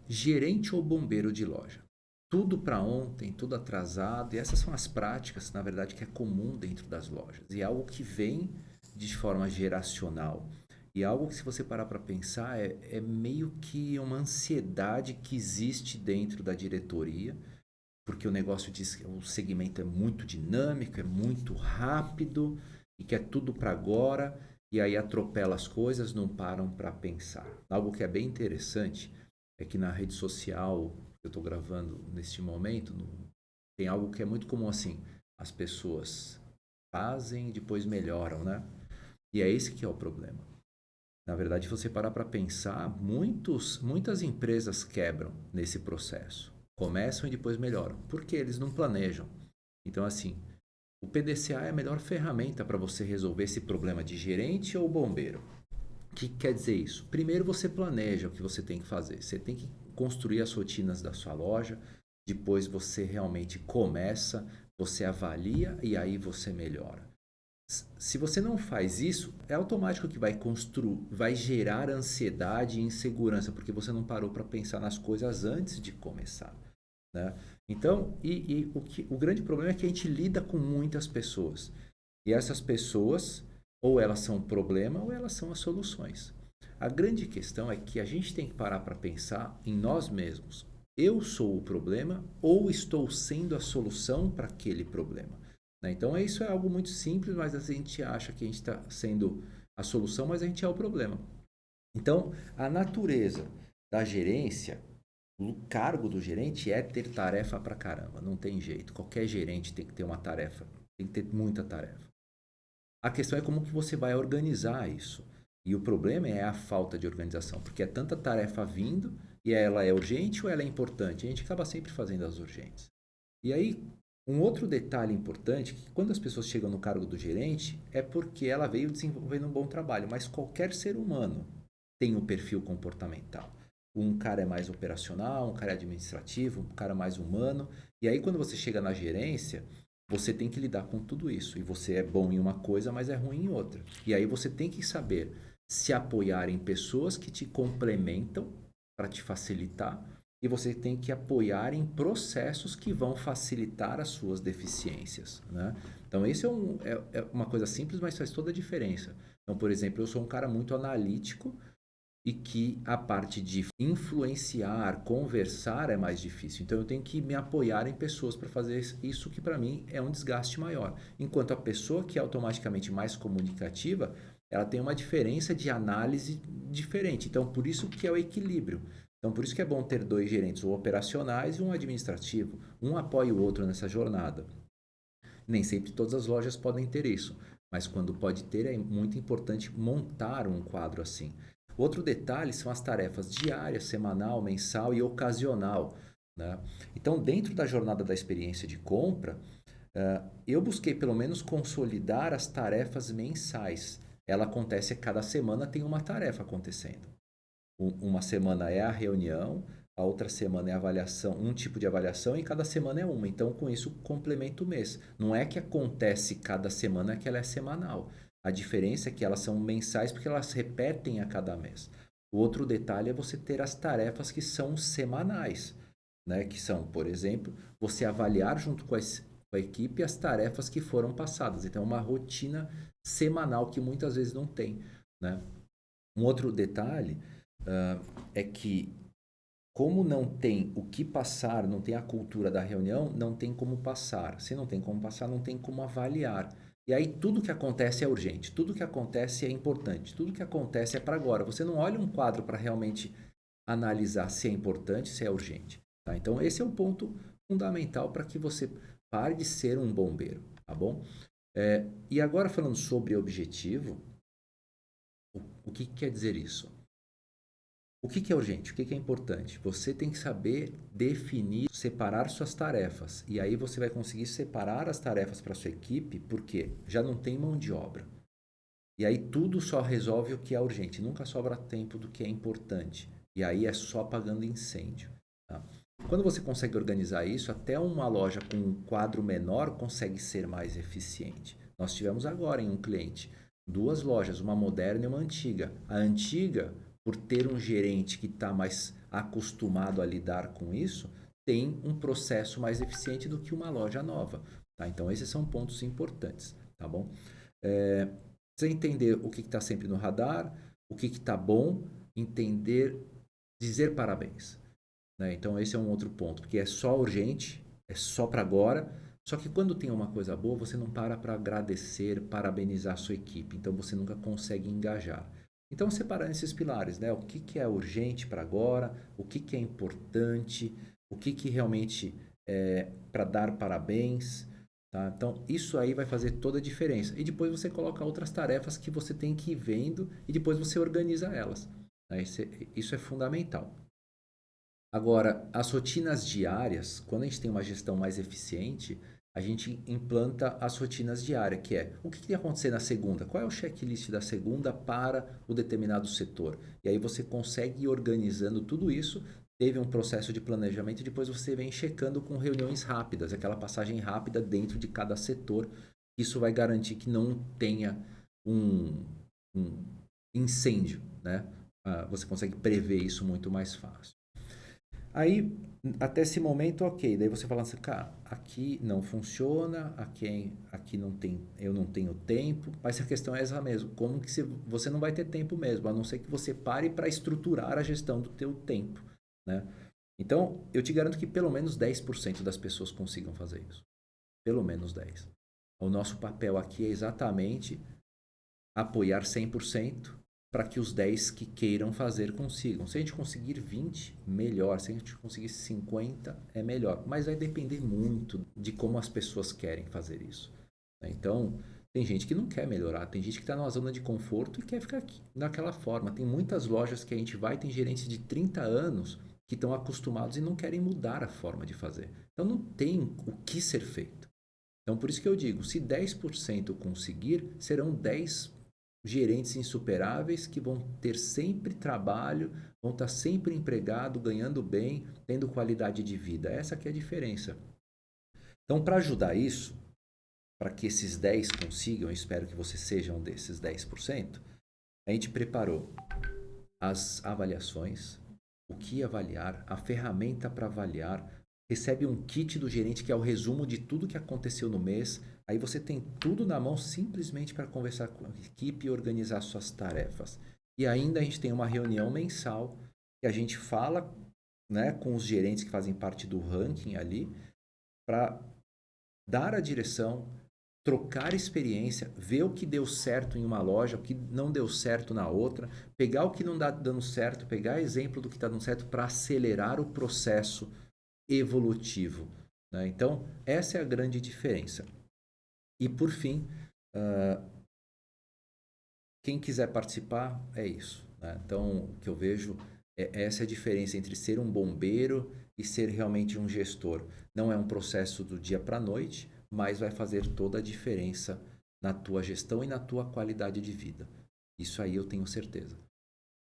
Gerente ou bombeiro de loja? Tudo para ontem, tudo atrasado, e essas são as práticas, na verdade, que é comum dentro das lojas. E é algo que vem de forma geracional. E é algo que, se você parar para pensar, é meio que uma ansiedade que existe dentro da diretoria, porque o negócio diz que o segmento é muito dinâmico, é muito rápido e quer tudo para agora, e aí atropela as coisas, não param para pensar. Algo que é bem interessante é que na rede social que eu estou gravando neste momento, tem algo que é muito comum assim, as pessoas fazem e depois melhoram, né? E é esse que é o problema. Na verdade, se você parar para pensar, muitas empresas quebram nesse processo. Começam e depois melhoram, porque eles não planejam. Então, assim, o PDCA é a melhor ferramenta para você resolver esse problema de gerente ou bombeiro. O que quer dizer isso? Primeiro, você planeja o que você tem que fazer. Você tem que construir as rotinas da sua loja. Depois, você realmente começa, você avalia e aí você melhora. Se você não faz isso, é automático que vai gerar ansiedade e insegurança, porque você não parou para pensar nas coisas antes de começar, né? Então, o grande problema é que a gente lida com muitas pessoas. E essas pessoas, ou elas são o problema, ou elas são as soluções. A grande questão é que a gente tem que parar para pensar em nós mesmos. Eu sou o problema ou estou sendo a solução para aquele problema? Né? Então, isso é algo muito simples, mas a gente acha que a gente está sendo a solução, mas a gente é o problema. Então, a natureza da gerência, o cargo do gerente é ter tarefa pra caramba, não tem jeito. Qualquer gerente tem que ter uma tarefa, tem que ter muita tarefa. A questão é como que você vai organizar isso. E o problema é a falta de organização, porque é tanta tarefa vindo e ela é urgente ou ela é importante. A gente acaba sempre fazendo as urgentes. E aí, um outro detalhe importante, que quando as pessoas chegam no cargo do gerente, é porque ela veio desenvolvendo um bom trabalho, mas qualquer ser humano tem um perfil comportamental. Um cara é mais operacional, um cara é administrativo, um cara mais humano. E aí, quando você chega na gerência, você tem que lidar com tudo isso. E você é bom em uma coisa, mas é ruim em outra. E aí você tem que saber se apoiar em pessoas que te complementam para te facilitar, e você tem que apoiar em processos que vão facilitar as suas deficiências, né? Então, isso é uma coisa simples, mas faz toda a diferença. Então, por exemplo, eu sou um cara muito analítico e que a parte de influenciar, conversar é mais difícil. Então, eu tenho que me apoiar em pessoas para fazer isso, que para mim é um desgaste maior. Enquanto a pessoa que é automaticamente mais comunicativa, ela tem uma diferença de análise diferente. Então, por isso que é o equilíbrio. Então, por isso que é bom ter dois gerentes, um operacionais e um administrativo. Um apoia o outro nessa jornada. Nem sempre todas as lojas podem ter isso, mas quando pode ter, é muito importante montar um quadro assim. Outro detalhe são as tarefas diárias, semanal, mensal e ocasional, né? Então, dentro da jornada da experiência de compra, eu busquei pelo menos consolidar as tarefas mensais. Ela acontece a cada semana, tem uma tarefa acontecendo. Uma semana é a reunião, a outra semana é a avaliação, um tipo de avaliação, e cada semana é uma. Então, com isso, complementa o mês. Não é que acontece cada semana, é que ela é semanal. A diferença é que elas são mensais porque elas repetem a cada mês. O outro detalhe é você ter as tarefas que são semanais, né? Que são, por exemplo, você avaliar junto com a equipe as tarefas que foram passadas. Então, é uma rotina semanal que muitas vezes não tem, né? Um outro detalhe é que, como não tem o que passar, não tem a cultura da reunião, não tem como passar. Se não tem como passar, não tem como avaliar. E aí tudo que acontece é urgente, tudo que acontece é importante, tudo que acontece é para agora. Você não olha um quadro para realmente analisar se é importante, se é urgente. Tá? Então esse é um ponto fundamental para que você pare de ser um bombeiro, tá bom? E agora, falando sobre objetivo, o que quer dizer isso? O que é urgente? O que é importante? Você tem que saber definir, separar suas tarefas. E aí você vai conseguir separar as tarefas para sua equipe, porque já não tem mão de obra. E aí tudo só resolve o que é urgente, nunca sobra tempo do que é importante. E aí é só apagando incêndio. Tá? Quando você consegue organizar isso, até uma loja com um quadro menor consegue ser mais eficiente. Nós tivemos agora em um cliente duas lojas, uma moderna e uma antiga. A antiga, por ter um gerente que está mais acostumado a lidar com isso, tem um processo mais eficiente do que uma loja nova. Tá? Então, esses são pontos importantes. Tá bom? Você entender o que está sempre no radar, o que está bom, entender, dizer parabéns. Né? Então, esse é um outro ponto, porque é só urgente, é só para agora. Só que quando tem uma coisa boa, você não para agradecer, parabenizar a sua equipe. Então, você nunca consegue engajar. Então, separar esses pilares, né? O que é urgente para agora, o que é importante, o que realmente é para dar parabéns. Tá? Então, isso aí vai fazer toda a diferença. E depois você coloca outras tarefas que você tem que ir vendo e depois você organiza elas. Né? Isso é fundamental. Agora, as rotinas diárias, quando a gente tem uma gestão mais eficiente, a gente implanta as rotinas diárias, que é o que tem que acontecer na segunda? Qual é o checklist da segunda para o determinado setor? E aí você consegue ir organizando tudo isso, teve um processo de planejamento e depois você vem checando com reuniões rápidas, aquela passagem rápida dentro de cada setor. Isso vai garantir que não tenha um incêndio, né? Você consegue prever isso muito mais fácil. Aí, até esse momento, ok. Daí você fala assim, cara, aqui não funciona, aqui não tem, eu não tenho tempo, mas a questão é essa mesmo. Como que você não vai ter tempo mesmo, a não ser que você pare para estruturar a gestão do teu tempo, né? Então, eu te garanto que pelo menos 10% das pessoas consigam fazer isso. Pelo menos 10%. O nosso papel aqui é exatamente apoiar 100% para que os 10 que queiram fazer consigam. Se a gente conseguir 20, melhor. Se a gente conseguir 50, é melhor. Mas vai depender muito de como as pessoas querem fazer isso. Então, tem gente que não quer melhorar, tem gente que está numa zona de conforto e quer ficar aqui, daquela forma. Tem muitas lojas que a gente vai, tem gerentes de 30 anos que estão acostumados e não querem mudar a forma de fazer. Então, não tem o que ser feito. Então, por isso que eu digo, se 10% conseguir, serão 10 gerentes insuperáveis que vão ter sempre trabalho, vão estar sempre empregado, ganhando bem, tendo qualidade de vida. Essa que é a diferença. Então, para ajudar isso, para que esses 10 consigam, eu espero que você seja um desses 10%, a gente preparou as avaliações, o que avaliar, a ferramenta para avaliar, recebe um kit do gerente que é o resumo de tudo que aconteceu no mês. Aí você tem tudo na mão simplesmente para conversar com a equipe e organizar suas tarefas. E ainda a gente tem uma reunião mensal que a gente fala, né, com os gerentes que fazem parte do ranking ali para dar a direção, trocar experiência, ver o que deu certo em uma loja, o que não deu certo na outra, pegar o que não está dando certo, pegar exemplo do que está dando certo para acelerar o processo evolutivo. Né? Então, essa é a grande diferença. E, por fim, quem quiser participar, é isso. Né? Então, o que eu vejo é essa a diferença entre ser um bombeiro e ser realmente um gestor. Não é um processo do dia para a noite, mas vai fazer toda a diferença na tua gestão e na tua qualidade de vida. Isso aí eu tenho certeza.